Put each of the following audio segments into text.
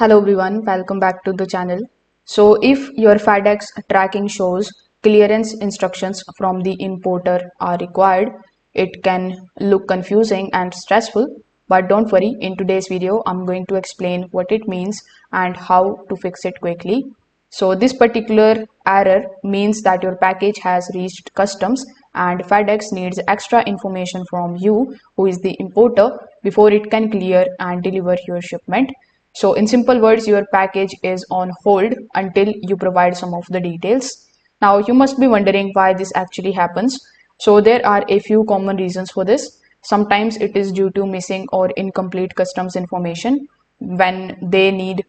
Hello everyone, welcome back to the channel. So if your FedEx tracking shows clearance instructions from the importer are required, it can look confusing and stressful. But don't worry, in today's video, I'm going to explain what it means and how to fix it quickly. So this particular error means that your package has reached customs and FedEx needs extra information from you, who is the importer, before it can clear and deliver your shipment. So in simple words, your package is on hold until you provide some of the details. Now you must be wondering why this actually happens. So there are a few common reasons for this. Sometimes it is due to missing or incomplete customs information when they need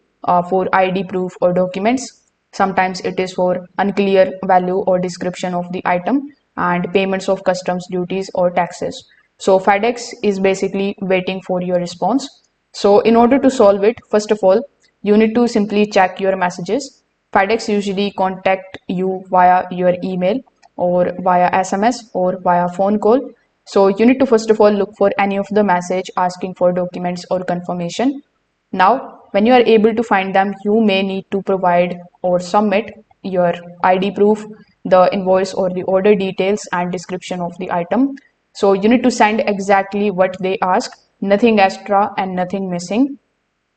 for ID proof or documents. Sometimes it is for unclear value or description of the item and payments of customs duties or taxes. So FedEx is basically waiting for your response. So in order to solve it, first of all, you need to simply check your messages. FedEx usually contact you via your email or via SMS or via phone call. So you need to first of all look for any of the message asking for documents or confirmation. Now, when you are able to find them, you may need to provide or submit your ID proof, the invoice or the order details and description of the item. So you need to send exactly what they ask, nothing extra and nothing missing.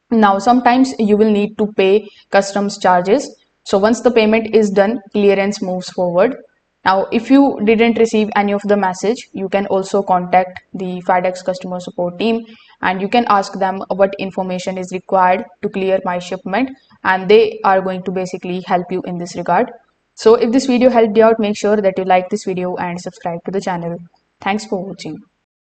Now, sometimes you will need to pay customs charges. So once the payment is done, clearance moves forward. Now, if you didn't receive any of the message, you can also contact the FedEx customer support team and you can ask them what information is required to clear my shipment, and they are going to basically help you in this regard. So if this video helped you out, make sure that you like this video and subscribe to the channel. Thanks for watching.